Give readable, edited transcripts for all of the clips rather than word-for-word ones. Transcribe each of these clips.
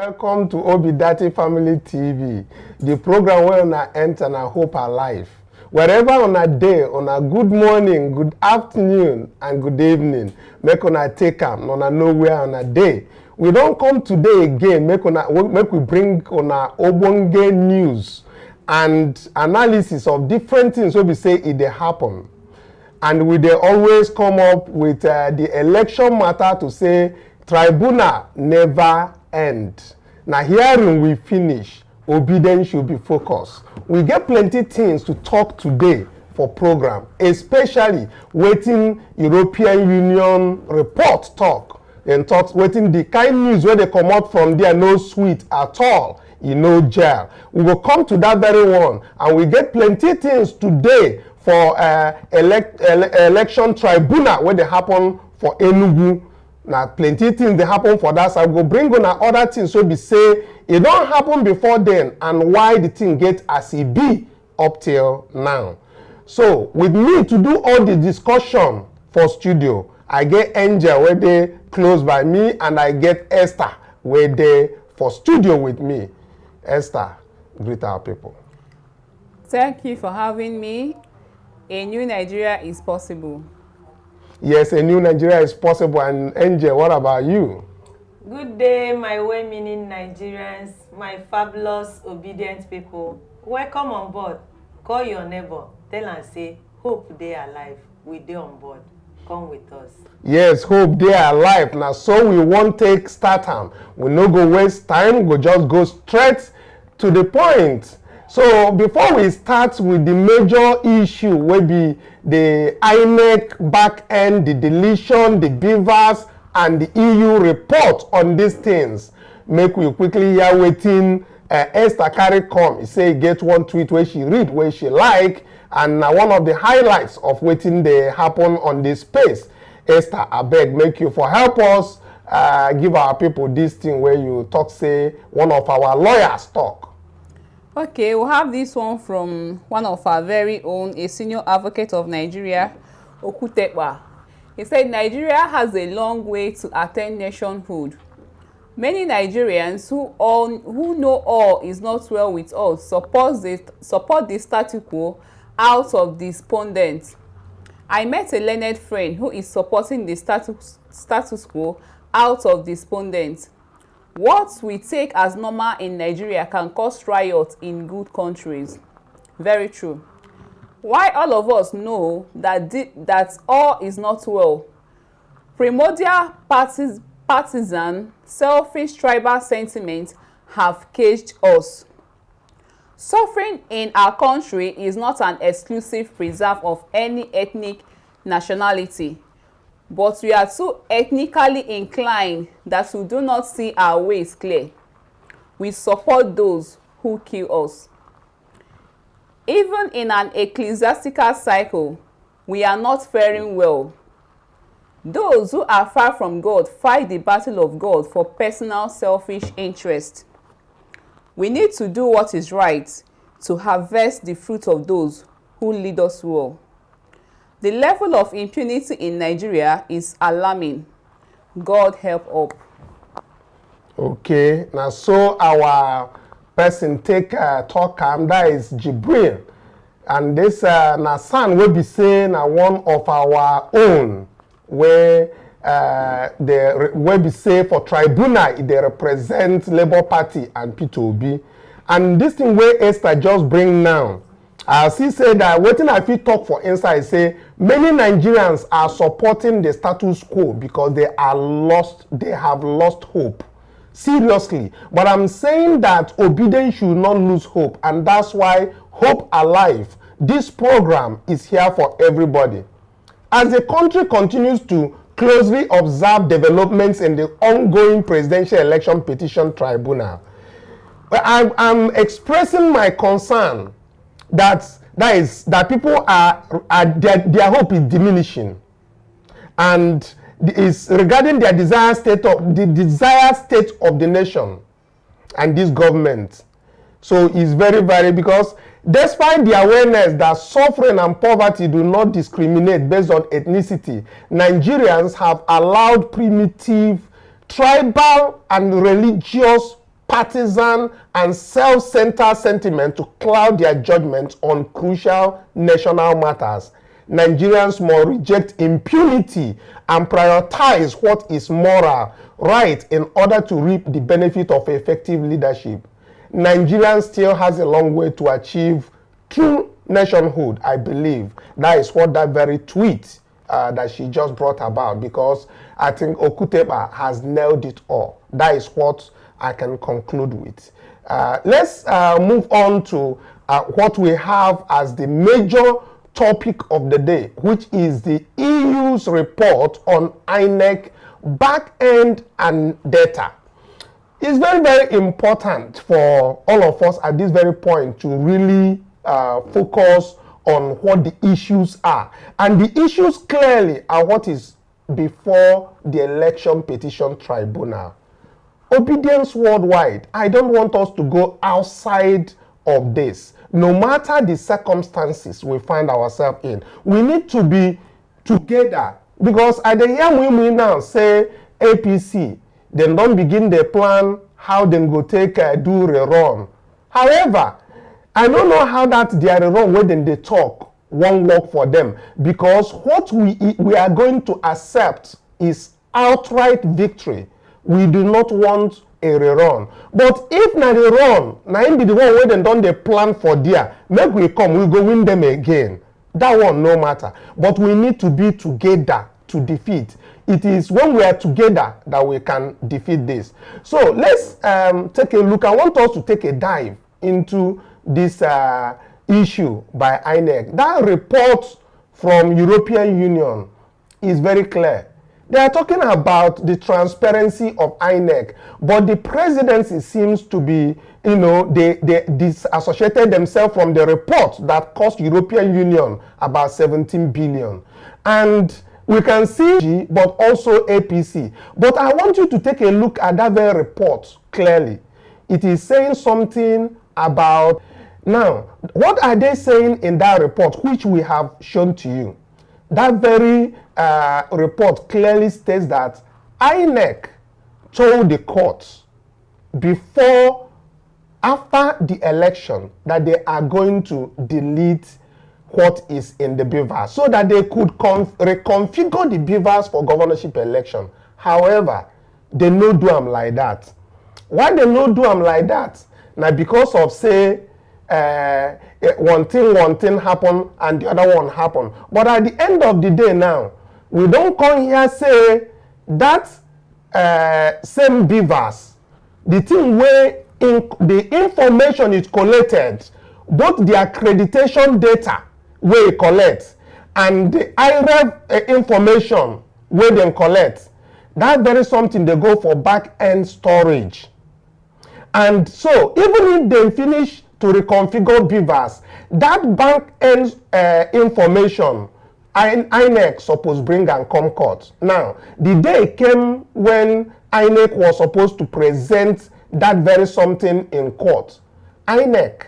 Welcome to Obidati Family TV, the program where on a enter and I hope our life. Wherever on a day, on a good morning, good afternoon, and good evening, make on a take them, on a nowhere on a day. We don't come today again, make we bring on a obonge news and analysis of different things so we say it they happen. And we they always come up with the election matter to say tribunal never end. Now hearing we finish, obedience should be focused. We get plenty things to talk today for program, especially waiting European Union report talk. And talk waiting the kind news where they come out from there no sweet at all, jail. We will come to that very one, and we get plenty things today for election tribunal where they happen for Enugu. Now plenty things they happen for that, so I go bring on other things so we say it don't happen before then and why the thing get as it be up till now. So with me to do all the discussion for studio, I get Angel where they close by me, and I get Esther where they for studio with me. Esther, greet our people. Thank you for having me. A new Nigeria is possible. Yes, a new Nigeria is possible. And Angel, what about you? Good day, my well-meaning Nigerians, my fabulous, obedient people. Welcome on board. Call your neighbor. Tell and say, hope they are alive. We dey on board. Come with us. Yes, hope they are alive. Now, so we won't take start time. We no go waste time. We just go straight to the point. So before we start with the major issue, will be the INEC back end, the deletion, the BVAS, and the EU report on these things. Make we quickly hear waiting. Esther carry come. He say get one tweet where she read where she like, and one of the highlights of waiting they happen on this space. Esther, I beg, make you for help us give our people this thing where you talk say one of our lawyers talk. Okay, we'll have this one from one of our very own, a senior advocate of Nigeria, Okutekwa. He said, Nigeria has a long way to attain nationhood. Many Nigerians who know all is not well with us support the status quo out of despondence. I met a learned friend who is supporting the status quo out of despondence. What we take as normal in Nigeria can cause riots in good countries. Very true. Why all of us know that all is not well. Primordial partisan, selfish tribal sentiments have caged us. Suffering in our country is not an exclusive preserve of any ethnic nationality. But we are too ethnically inclined that we do not see our ways clear. We support those who kill us. Even in an ecclesiastical cycle, we are not faring well. Those who are far from God fight the battle of God for personal selfish interest. We need to do what is right to harvest the fruit of those who lead us well. The level of impunity in Nigeria is alarming. God help up. Okay, now so our person take talk that is Jibril, and this son will be saying one of our own where they will be say for tribunal they represent Labour Party and P2B, and this thing where Esther just bring now. As he said that waiting I feel talk for inside say many Nigerians are supporting the status quo because they have lost hope. Seriously. But I'm saying that obedience should not lose hope, and that's why Hope Alive, this program is here for everybody. As the country continues to closely observe developments in the ongoing presidential election petition tribunal, I'm expressing my concern that people their hope is diminishing, and is regarding their desired state of the nation and this government. So it's very, very, because despite the awareness that suffering and poverty do not discriminate based on ethnicity, Nigerians have allowed primitive tribal and religious partisan and self-centered sentiment to cloud their judgment on crucial national matters. Nigerians must reject impunity and prioritize what is moral right in order to reap the benefit of effective leadership. Nigeria still has a long way to achieve true nationhood, I believe. That is what that very tweet that she just brought about, because I think Okutepa has nailed it all. That is what I can conclude with. Let's move on to what we have as the major topic of the day, which is the EU's report on INEC back-end and data. It's very, very important for all of us at this very point to really focus on what the issues are. And the issues clearly are what is before the election petition tribunal. Obedience worldwide. I don't want us to go outside of this. No matter the circumstances we find ourselves in, we need to be together. Because at the time we now say APC, then don't begin the plan how they go take do rerun. However, I don't know how that they are wrong when they talk won't work for them, because what we are going to accept is outright victory. We do not want a rerun. But if na the run, na him be the one where they done the plan for there, make we come, we go win them again. That one no matter. But we need to be together to defeat. It is when we are together that we can defeat this. So let's take a look. I want us to take a dive into this issue by INEC. That report from European Union is very clear. They are talking about the transparency of INEC, but the presidency seems to be, you know, they disassociated themselves from the report that cost European Union about 17 billion. And we can see, but also APC. But I want you to take a look at that very report clearly. It is saying something about, now, what are they saying in that report, which we have shown to you? That very report clearly states that INEC told the courts after the election that they are going to delete what is in the BVAS so that they could reconfigure the BVAS for governorship election. However, they no do them like that. Why they no do them like that? Now, because of, say, one thing happen and the other one happen. But at the end of the day now, we don't come here say that same BVAS, the thing where the information is collected, both the accreditation data where it collects and the IREV information where they collect, that very something they go for back-end storage. And so even if they finish to reconfigure BVAS, that back-end information, INEC supposed bring and come court. Now, the day came when INEC was supposed to present that very something in court. INEC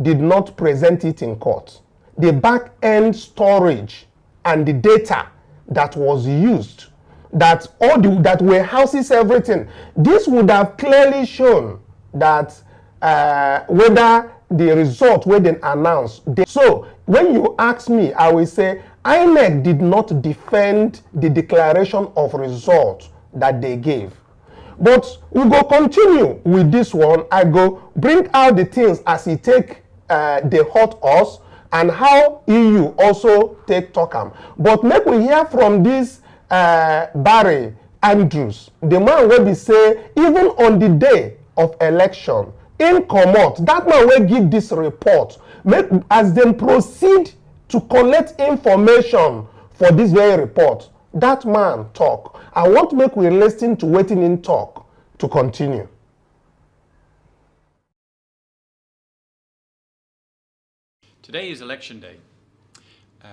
did not present it in court. The back-end storage and the data that was used, that warehouses everything, this would have clearly shown that whether the result were then announced. So when you ask me, I will say INEC did not defend the declaration of result that they gave. But we go continue with this one. I go bring out the things as he take the hurt us and how EU also take Tokam. But make we hear from this Barry Andrews, the man will be say even on the day of election, in commot, that man will give this report. Make, as them proceed to collect information for this very report, that man talk. I want to make we listen to waiting in talk to continue. Today is election day.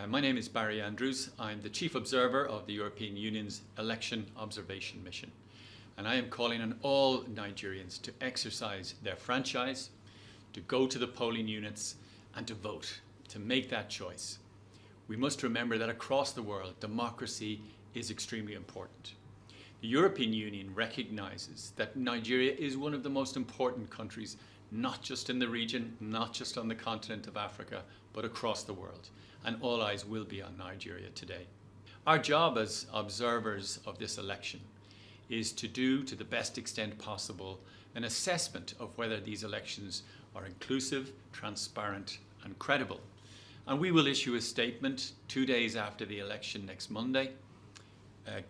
My name is Barry Andrews. I'm the Chief Observer of the European Union's Election Observation Mission. And I am calling on all Nigerians to exercise their franchise, to go to the polling units and to vote, to make that choice. We must remember that across the world, democracy is extremely important. The European Union recognizes that Nigeria is one of the most important countries, not just in the region, not just on the continent of Africa, but across the world. And all eyes will be on Nigeria today. Our job as observers of this election is to do, to the best extent possible, an assessment of whether these elections are inclusive, transparent, and credible. And we will issue a statement 2 days after the election next Monday,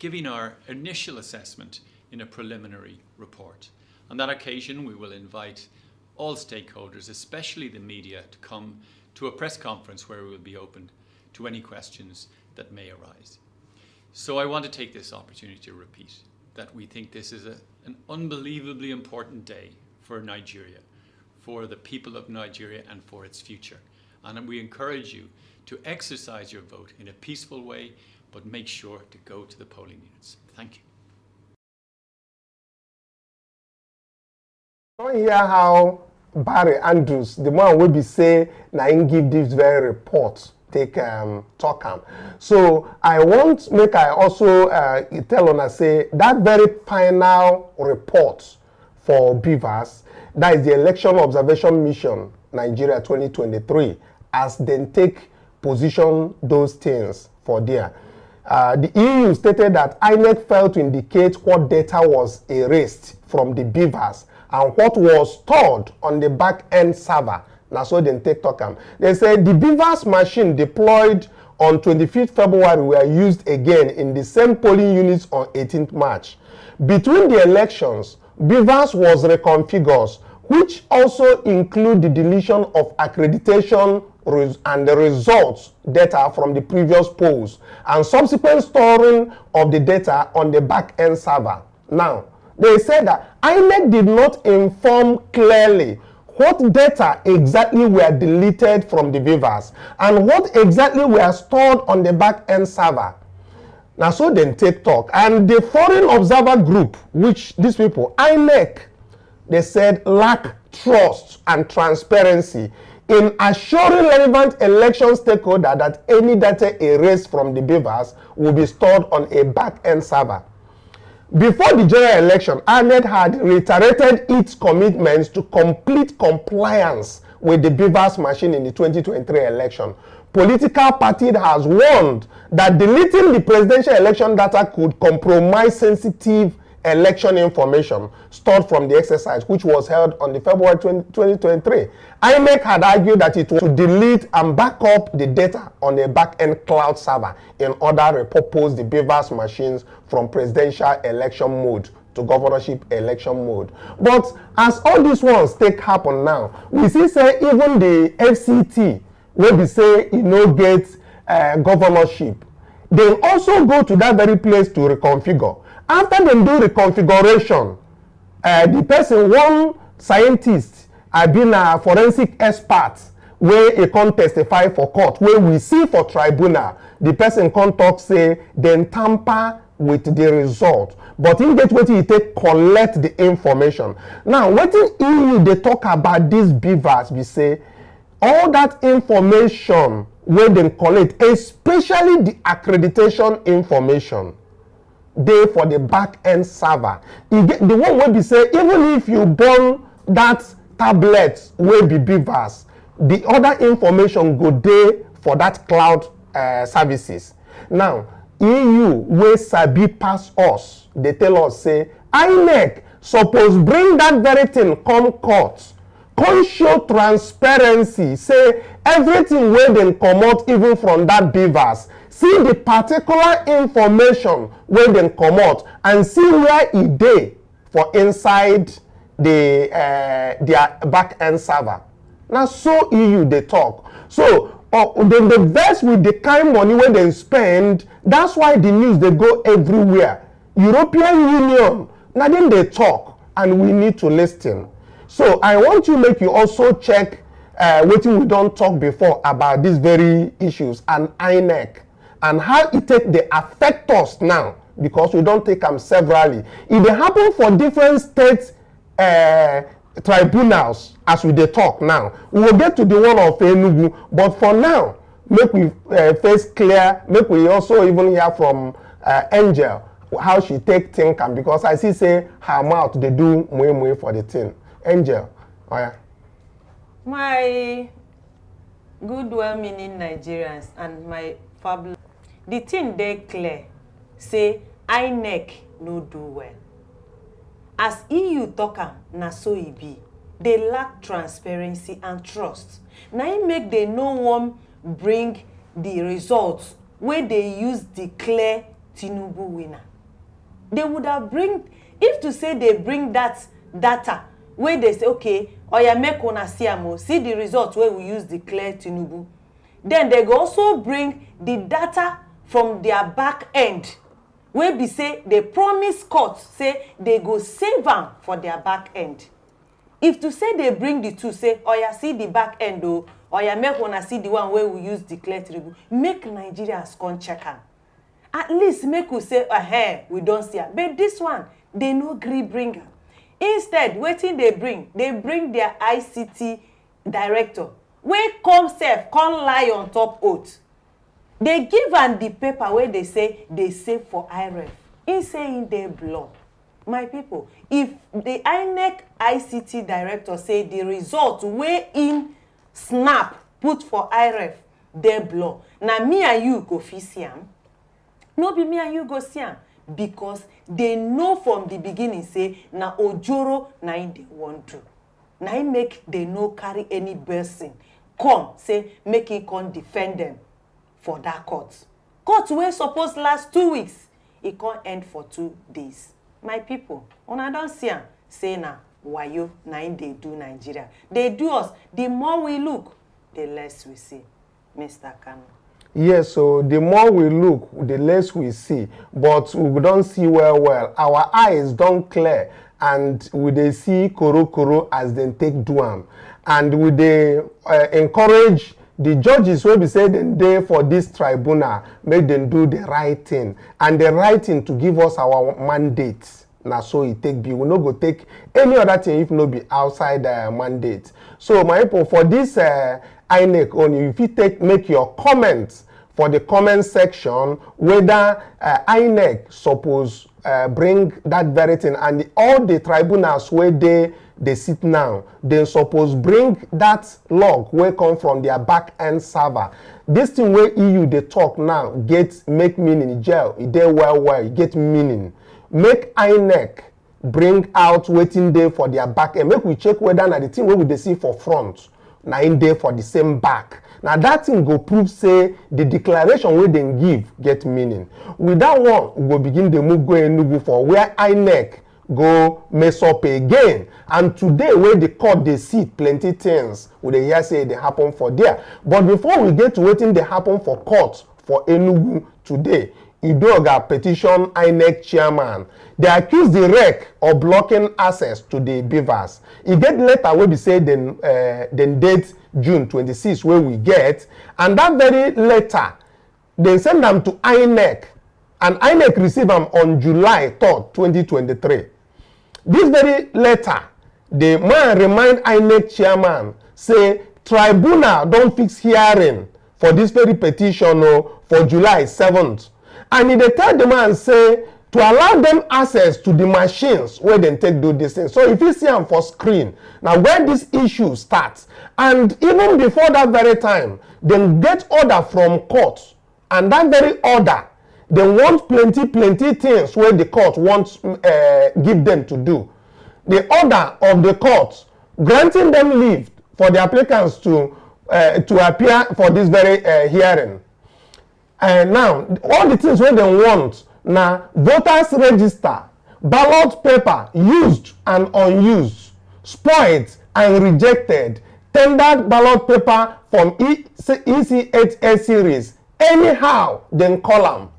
giving our initial assessment in a preliminary report. On that occasion, we will invite all stakeholders, especially the media, to come to a press conference where we will be open to any questions that may arise. So I want to take this opportunity to repeat that we think this is an unbelievably important day for Nigeria, for the people of Nigeria and for its future. And we encourage you to exercise your vote in a peaceful way, but make sure to go to the polling units. Thank you. I don't hear how Barry Andrews, the man will be say, na him give this very report, take talk am. So I want make I also tell on say that very final report for BVAS, that is the Election Observation Mission Nigeria 2023, as then take position those things for there. The EU stated that INEC failed to indicate what data was erased from the BVAS and what was stored on the back-end server. Now, so then take talk. They said the BVAS machine deployed on 25th February were used again in the same polling units on 18th March. Between the elections, BVAS was reconfigured, which also include the deletion of accreditation and the results data from the previous polls and subsequent storing of the data on the back-end server. Now, they said that INEC did not inform clearly what data exactly were deleted from the BVAS and what exactly were stored on the back-end server. Now, so then take talk. And the foreign observer group, which these people, INEC, they said lack trust and transparency in assuring relevant election stakeholders that any data erased from the BVAS will be stored on a back-end server. Before the general election, INEC had reiterated its commitments to complete compliance with the BVAS machine in the 2023 election. Political party has warned that deleting the presidential election data could compromise sensitive election information stored from the exercise, which was held on the February 2023. INEC had argued that it would delete and back up the data on a back-end cloud server in order to repurpose the BVAS machines from presidential election mode to governorship election mode. But as all these ones take happen now, we see say even the FCT, where we say you no get governorship, they also go to that very place to reconfigure. After them do reconfiguration, the person, one scientist, have been a forensic expert where he can testify for court, where we see for tribunal, the person can talk say, then tamper with the result. But in that way, he take collect the information. Now, what in EU they talk about this BVAS, we say, all that information where they collect, especially the accreditation information, they for the back-end server. You get the one where we say, even if you burn that tablet where be BVAS, the other information go there for that cloud services. Now, EU where sabi pass us, they tell us say, INEC suppose bring that very thing come court, come show transparency, say everything where they come out even from that BVAS, see the particular information where they come out and see where it dey for inside the their back-end server. Now, so EU they talk. So then the verse with the kind money where they spend, that's why the news they go everywhere. European Union, now then they talk and we need to listen. So I want to make you also check what we don't talk before about these very issues and INEC and how it take they affect us now, because we don't take them severally. If they happen for different states tribunals as we dey talk now, we will get to the one of Enugu, but for now make we face clear, make we also even hear from Angel how she take think am, because I see say her mouth they do more for the thing. Angel, oh yeah. My good well-meaning Nigerians and my fabulous, the thing they clear say INEC no do well. As EU talk am, na so e be. They lack transparency and trust. Now it make they no one bring the results where they use declare Tinubu winner. They would have bring, if to say they bring that data where they say, okay, oya make una see the results where we use declare Tinubu. Then they go also bring the data from their back end where be say they promise court say they go save am for their back end. If to say they bring the two, say, oh yeah, see the back end, or yeah, make una see the one where we use declare Tinubu, make Nigerians come check am. At least make we say, hey, we don't see am. But this one, they no gree bring am. Instead, wetin they bring their ICT director, wey come lie on top oath. They give am the paper where they say they save for IREF. He say in their blood. My people, if the INEC ICT director say the result wey in snap put for IREF, they blow. Now me and you go fit see am. No be me and you go see am, because they know from the beginning say na ojoro na im they want to. Na im make they no carry any person come say make him come defend them for that court. Court wey suppose last 2 weeks, it can't end for 2 days. My people, when I don't see them, say na wayo na im they do Nigeria. They do us. The more we look, the less we see. Mr. Kanu. Yes, so the more we look, the less we see. But we don't see well. Our eyes don't clear, and we they see koro as they take do am. And we they encourage the judges will be saying they for this tribunal, make them do the right thing. And the right thing to give us our mandate. Now so it take be. We no go take any other thing if no be outside the mandate. So my people, for this INEC only, if you make your comments for the comment section, whether INEC suppose bring that very thing, and all the tribunals where they sit now, they suppose bring that log where come from their back end server. This thing where EU they talk now make meaning in jail. It dey well, get meaning. Make INEC bring out waiting day for their back end. Make we check whether na the thing where we they see for front, na in there for the same back. Now that thing go prove say the declaration where they give get meaning. With that one, we go begin the move go for where INEC go mess up again. And today where the court they see plenty things we dey hear say they happen for there. But before we get to waiting they happen for court for Enugu today, Idoga petition INEC chairman. They accuse the REC of blocking access to the BVAS. He get letter where we say then date June 26 where we get, and that very letter they send them to INEC, and INEC receive them on July 3rd, 2023. This very letter, the man remind INEC chairman say tribunal don't fix hearing for this very petition for July 7th. And they tell the man say to allow them access to the machines where they take do this thing. So if you see them for screen, now where this issue starts, and even before that very time, then get order from court, and that very order, they want plenty things where the court wants give them to do. The order of the court granting them leave for the applicants to appear for this very hearing. And now, all the things where they want, now voters register, ballot paper used and unused, spoiled and rejected, tendered ballot paper from EC8A series, anyhow, then call them.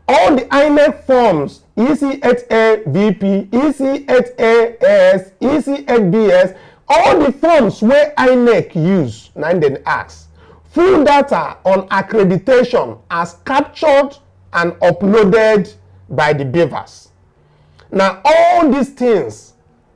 All the INEC forms, EC8A VP, EC8AS, EC8BS, all the forms where INEC use, now then ask. Full data on accreditation as captured and uploaded by the BVAS. Now all these things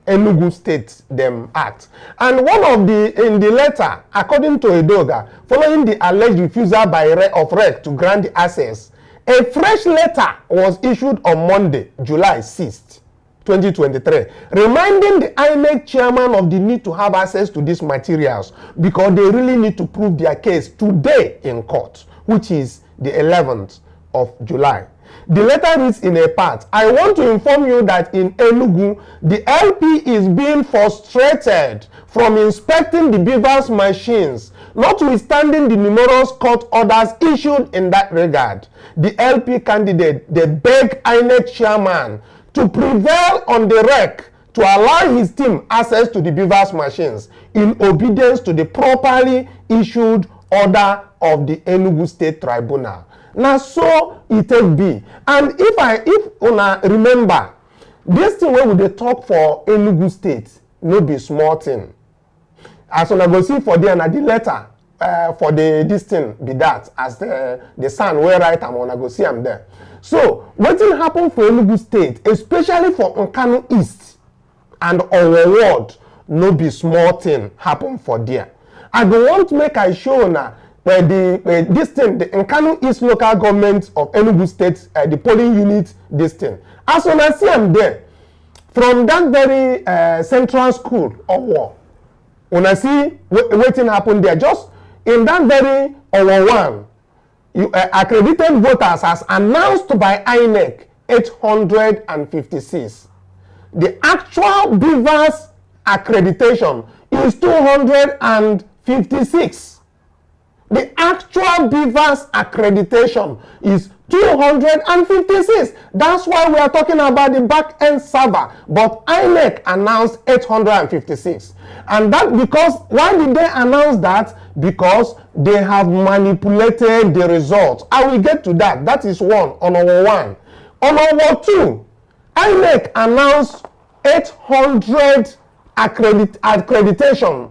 Enugu State them act. And one of in the letter, according to Edoga, following the alleged refusal by of REC to grant the access, A fresh letter was issued on Monday, July 6th, 2023, reminding the INEC chairman of the need to have access to these materials because they really need to prove their case today in court, which is the 11th of July. The letter reads in a part, I want to inform you that in Enugu, the LP is being frustrated from inspecting the BVAS machines, notwithstanding the numerous court orders issued in that regard. The LP candidate, they beg INEC chairman to prevail on the REC to allow his team access to the BVAS machines in obedience to the properly issued order of the Enugu State Tribunal. Now, so it will be. And if una remember, this thing where we dey talk for Enugu State, no be small thing. As una go see for there, na the letter for this thing be that, as the son where write am, una go see am there. So, wetin happen for Enugu State, especially for Kanu East and our ward, no be small thing happen for there. I go want make I show una where this thing, the Kanu East local government of Enugu State, the polling unit, this thing. As una see am there, from that very central school of war, una see wetin happen there. Just in that very one, accredited voters as announced by INEC 856. The actual BVAS accreditation is 256. The actual BVAS accreditation is 256. That's why we are talking about the back-end server. But INEC announced 856. And that because, why did they announce that? Because they have manipulated the results. I will get to that. That is one, on our one. On our two, INEC announced 800 accreditation.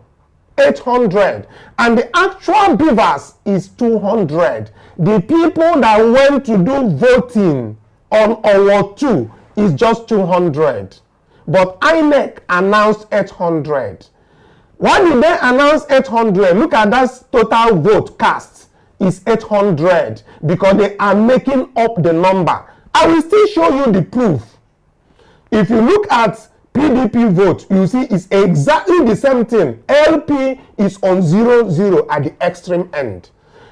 800, and the actual BVAS is 200. The people that went to do voting on our 2 is just 200, but INEC announced 800. Why did they announce 800? Look at that total vote cast is 800 because they are making up the number. I will still show you the proof. If you look at PDP vote, you see it's exactly the same thing. LP is on 0-0 at the extreme end.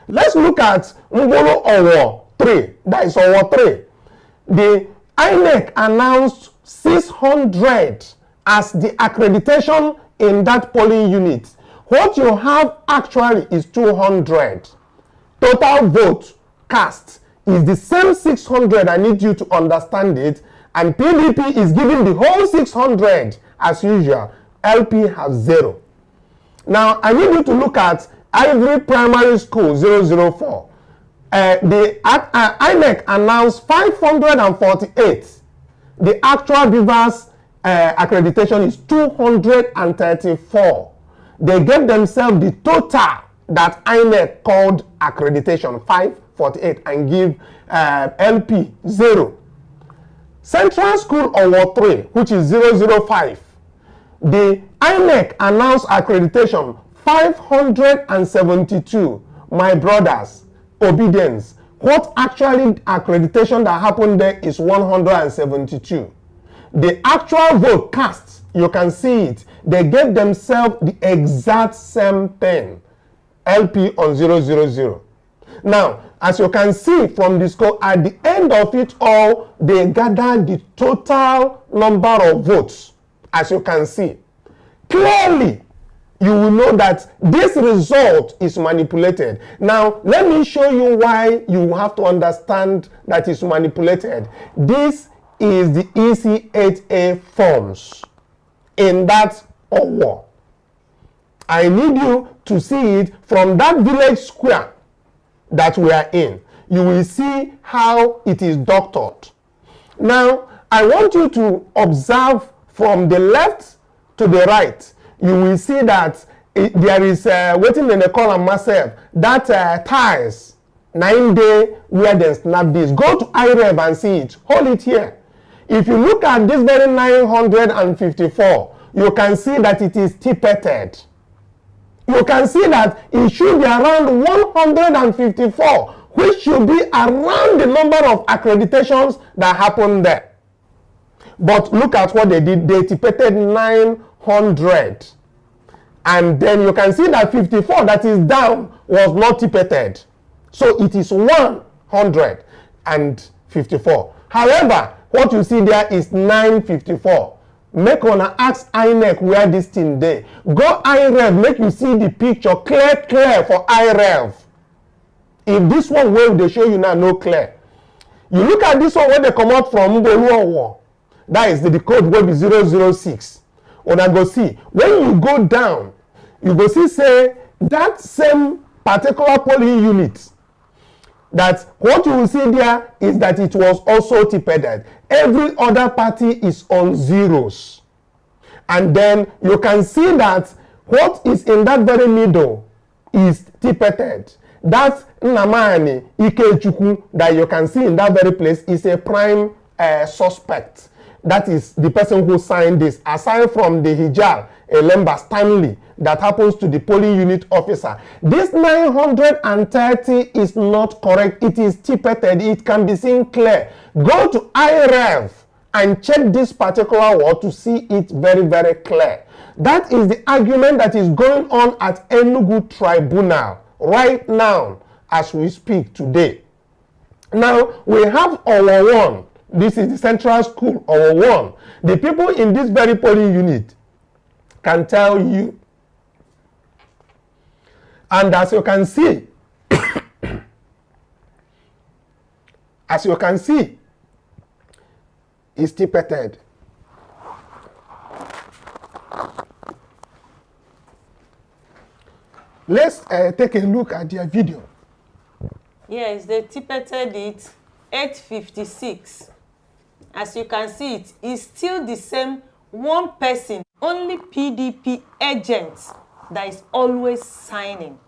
Let's look at Ngolo Owo 3. That is Owo 3. The INEC announced 600 as the accreditation in that polling unit. What you have actually is 200. Total vote cast is the same 600. I need you to understand it. And PDP is giving the whole 600 as usual. LP has 0. Now, I need you to look at Ivory Primary School 004. The INEC announced 548. The actual BVAS accreditation is 234. They gave themselves the total that INEC called accreditation, 548, and give LP 0. Central School Award 3, which is 005, the INEC announced accreditation 572. My brothers, obedience. What actually accreditation that happened there is 172. The actual vote cast, you can see it. They gave themselves the exact same thing. LP on 000. Now, as you can see from this code, at the end of it all, they gathered the total number of votes. As you can see, clearly, you will know that this result is manipulated. Now, let me show you why you have to understand that it's manipulated. This is the EC8A forms in that OWO. I need you to see it from that village square that we are in. You will see how it is doctored. Now, I want you to observe from the left to the right. You will see that there is waiting in the column myself that ties 9 day where they snap this. Go to IREV and see it. Hold it here. If you look at this very 954, you can see that it is tippeted. You can see that it should be around 154, which should be around the number of accreditations that happened there. But look at what they did. They tippeted 900. And then you can see that 54 that is down was not tippeted. So it is 154. However, what you see there is 954. Make una ask INEC where this thing dey. Go IREV, make you see the picture clear for IREV. If this one wey they show you now no clear. You look at this one where they come out from Mboluowo. That is the code will be 006. Una go see. When you go down, you go see say that same particular polling unit, that what you will see there is that it was also tippeted. Every other party is on zeros. And then you can see that what is in that very middle is tippeted. That Nnamani Ikechukwu that you can see in that very place is a prime suspect. That is the person who signed this. Aside from the Hijal, Elemba Stanley, that happens to the polling unit officer. This 930 is not correct. It is tippeted. It can be seen clear. Go to IREV and check this particular word to see it very clear. That is the argument that is going on at Enugu Tribunal right now as we speak today. Now, we have our one. This is the central school, our one. The people in this very polling unit can tell you. And as you can see, it's tippeted. Let's take a look at their video. Yes, they tippeted it 856. As you can see, it is still the same one person, only PDP agents that is always signing.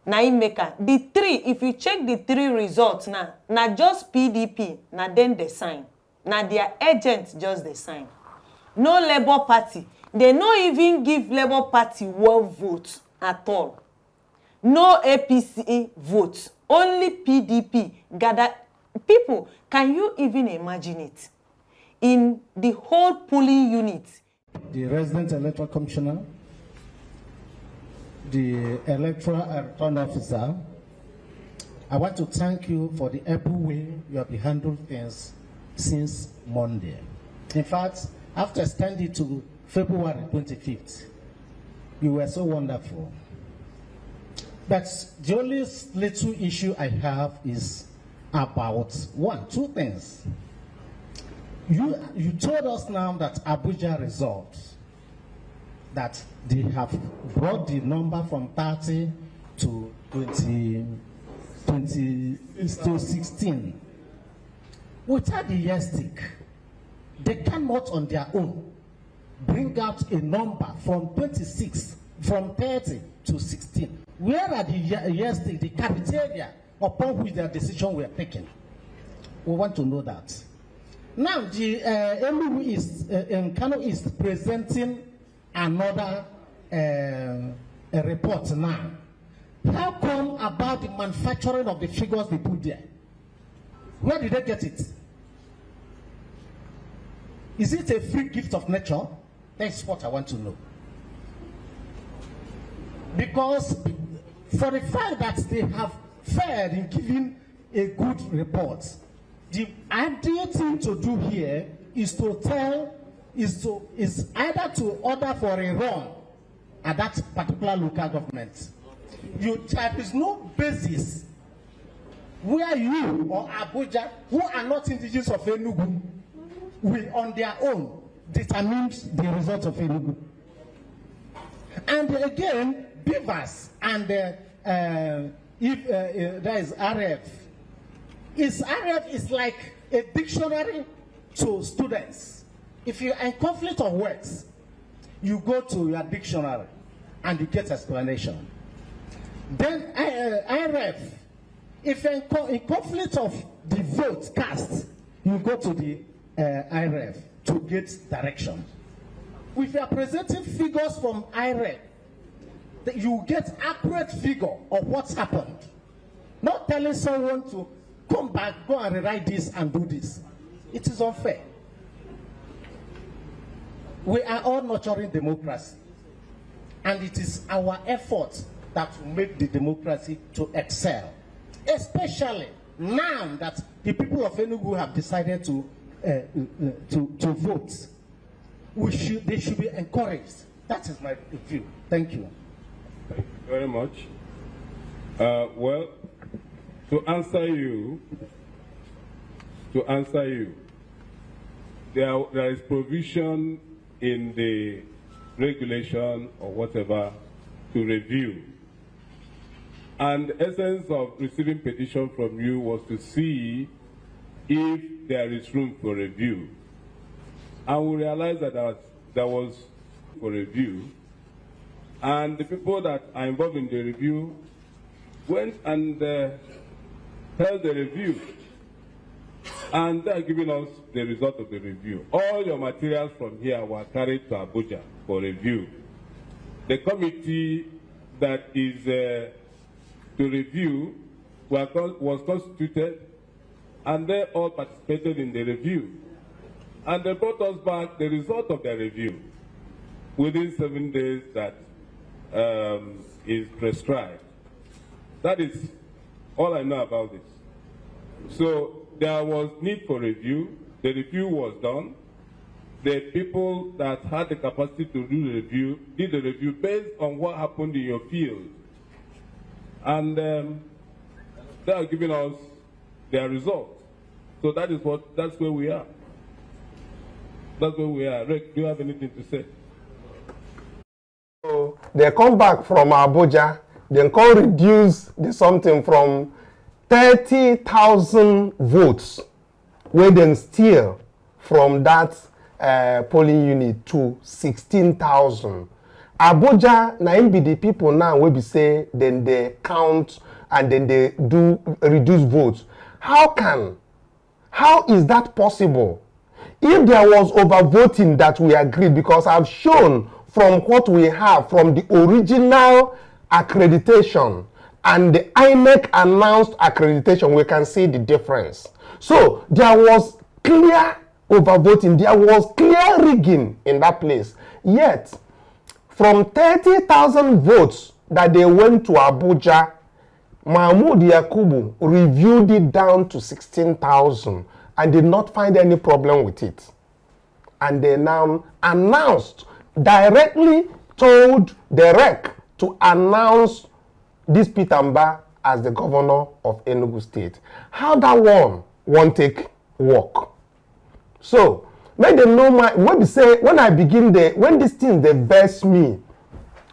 Now, the three, if you check the three results now, not just PDP, now then they sign. Now their agents just they sign. No Labour Party. They not even give Labour Party one vote at all. No APC vote. Only PDP gather. People, can you even imagine it? In the whole polling unit. The resident electoral commissioner, the electoral return officer, I want to thank you for the able way you have handled things since Monday. In fact, after extending to February 25th, you were so wonderful. But the only little issue I have is about two things. You told us now that Abuja results, that they have brought the number from 30 to 16. Without the yardstick, they cannot on their own bring out a number from 26, from 30 to 16. Where are the yardstick, the criteria upon which their decision were taken? We want to know that. Now, the Kanu is presenting another report now. How come about the manufacturing of the figures they put there? Where did they get it? Is it a free gift of nature? That's what I want to know. Because for the fact that they have failed in giving a good report, the ideal thing to do here is either to order for a run at that particular local government. There is no basis where you or Abuja, who are not indigenous of Enugu, will on their own determine the result of Enugu. And again, BVAS and if there is RF, RF is like a dictionary to students. If you are in conflict of words, you go to your dictionary and you get explanation. Then RF, if you're in conflict of the vote cast, you go to the IREF to get direction. If you are presenting figures from IREF, you get accurate figure of what's happened. not telling someone to come back, go and rewrite this and do this. It is unfair. We are all nurturing democracy, and it is our effort that will make the democracy to excel, especially now that the people of Enugu have decided to vote. They should be encouraged. That is my view. Thank you. Thank you very much. Well, to answer you, there is provision in the regulation or whatever to review. And the essence of receiving petition from you was to see if there is room for review. And we realized that there was for review. And the people that are involved in the review went and held the review. And they are giving us the result of the review. All your materials from here were carried to Abuja for review. The committee that is to review was constituted, and they all participated in the review. And they brought us back the result of the review within 7 days that is prescribed. That is all I know about this. So there was need for review. The review was done. The people that had the capacity to do the review did the review based on what happened in your field. And they are giving us their result. So that's where we are. That's where we are. Rick, do you have anything to say? So they come back from Abuja, they can reduce the something from 30,000 votes, where then steal from that polling unit to 16,000. Abuja, na be the people now will be say, then they count and then they do reduce votes. How is that possible? If there was overvoting that we agreed, because I've shown from what we have from the original accreditation and the INEC announced accreditation, we can see the difference. So there was clear overvoting, there was clear rigging in that place. Yet, from 30,000 votes that they went to Abuja, Mahmoud Yakubu reviewed it down to 16,000 and did not find any problem with it. And they now announced, directly told the REC to announce this Pitamba as the governor of Enugu State. How that one won't take work? So, make them know when these things they vex me,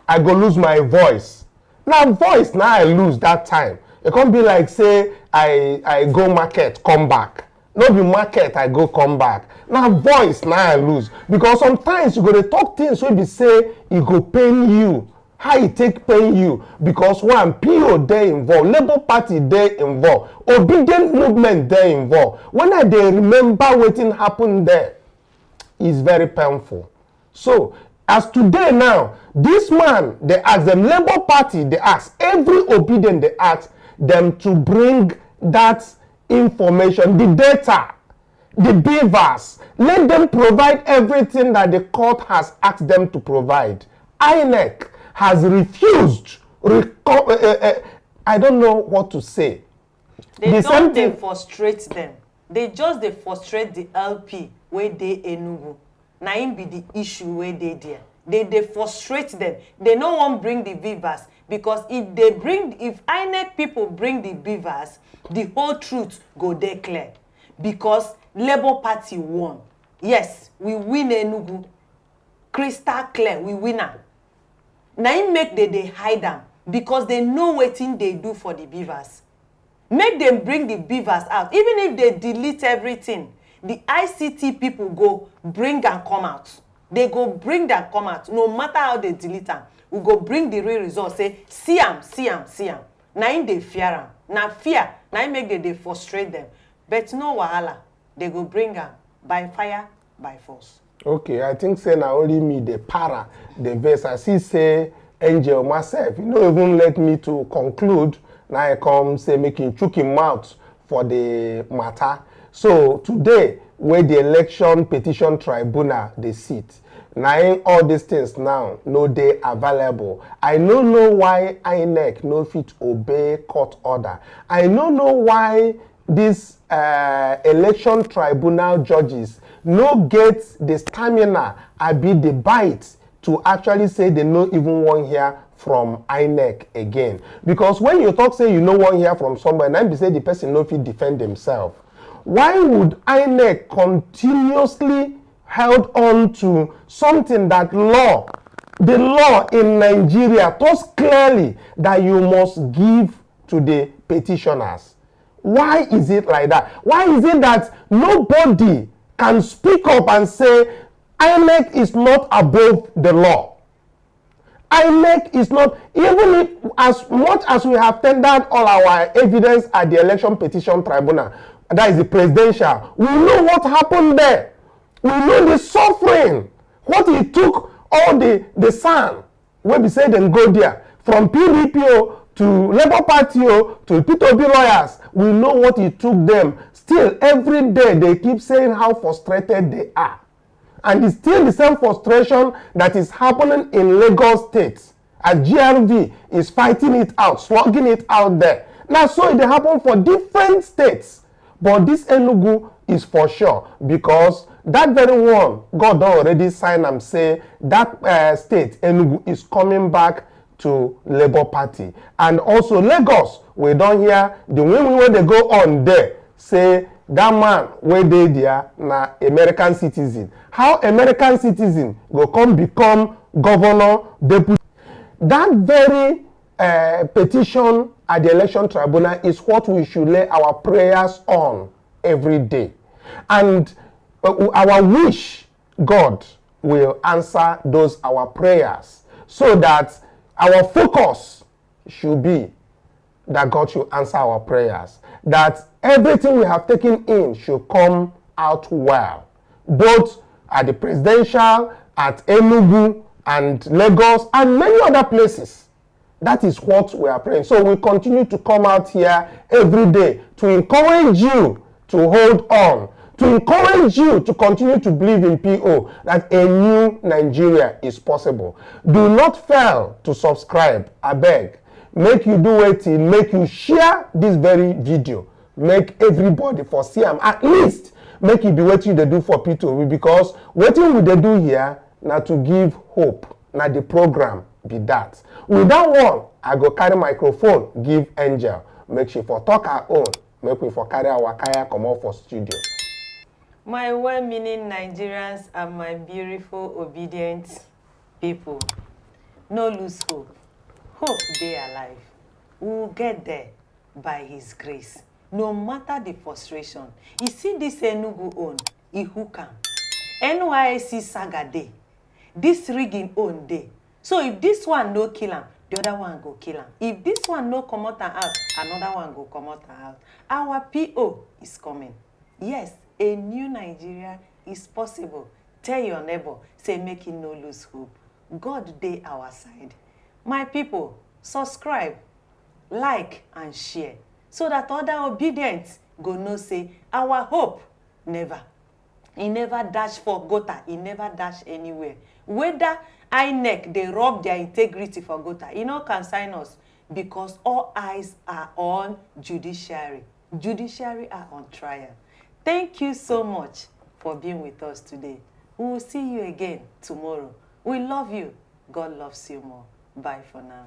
I go lose my voice. Now voice, now I lose that time. It can't be like say I go market, come back. No be market, I go come back. Now voice, now I lose. Because sometimes you go to talk things wey be say it go pain you. How it take pain you? Because one, PO they involved, Labour Party they involved, obedient movement they involved. When I they remember what happened there, it's very painful. So, as today now, this man, they ask them, Labour Party, they ask, every obedient they ask them to bring that information, the data, the BVAS. Let them provide everything that the court has asked them to provide. INEC has refused. I don't know what to say. They don't they frustrate them. They just they frustrate the LP where they Enugu. Na im be the issue where they there. They frustrate them. They no one bring the BVAS because if INEC people bring the BVAS, the whole truth go there clear. Because Labour Party won. Yes, we win Enugu. Crystal clear, we win am. Now im make they hide them because they know wetin they do for the BVAS. Make them bring the BVAS out. Even if they delete everything, the ICT people go bring and come out. They go bring and come out. No matter how they delete them, we go bring the real result. Say, see am. Now in they fear am. Now fear. Now make they frustrate them. But no wahala. They go bring them by fire, by force. Okay, I think say now only me the para, the verse. I see say Angel myself. You know, even let me to conclude Now I come say making chook him mouth for the matter. So today, where the election petition tribunal they sit, now all these things now no they available. I don't know why INEC no fit obey court order. I don't know why this election tribunal judges no get the stamina abi the bite to actually say they no even want hear from INEC again. Because when you talk say you no want hear from somebody, and be say the person no fit defend themselves. Why would INEC continuously held on to something that the law in Nigeria tells clearly that you must give to the petitioners? Why is it like that? Why is it that nobody can speak up and say INEC is not above the law? INEC is not, even if, as much as we have tendered all our evidence at the election petition tribunal, that is the presidential, we know what happened there. We know the suffering, what it took all the sun, where we say them go there, from PDP to Labour Party to P2B lawyers. We know what it took them. Still, every day they keep saying how frustrated they are. And it's still the same frustration that is happening in Lagos State, as GRV is fighting it out, slugging it out there. Now, so it happen for different states. But this Enugu is for sure, because that very one, God already signed and say that state, Enugu, is coming back to Labour Party. And also Lagos, we don't hear the women when they go on there, say that man where they there na American citizen. How American citizen go come become governor, deputy? That very petition at the election tribunal is what we should lay our prayers on every day. And our wish, God will answer those our prayers, so that our focus should be that God should answer our prayers, that everything we have taken in should come out well, both at the presidential, at Enugu, and Lagos, and many other places. That is what we are praying. So we continue to come out here every day to encourage you to hold on, to encourage you to continue to believe in PO, that a new Nigeria is possible. Do not fail to subscribe, I beg. Make you do it, make you share this very video. Make everybody for see them. At least make it be what you they do for P2, because what we they do here now to give hope. Now the program be that. With that one, I go carry microphone, give Angel. Make she for talk her own. Make we for carry our kaya come out for studio. My well-meaning Nigerians and my beautiful, obedient people, no lose hope. Hope they alive. We will get there by His grace. No matter the frustration. You see this Enugu own, who can. NYSC saga day. This rigging own day. So if this one no kill him, the other one go kill him. If this one no come out and out, another one go come out and out. Our PO is coming. Yes, a new Nigeria is possible. Tell your neighbor, say make him no lose hope. God dey our side. My people, subscribe, like, and share, so that other obedient go know say our hope never. He never dash for Gota. He never dash anywhere. Whether INEC, they rob their integrity for Gota, he no consign us, because all eyes are on judiciary. Judiciary are on trial. Thank you so much for being with us today. We will see you again tomorrow. We love you. God loves you more. Bye for now.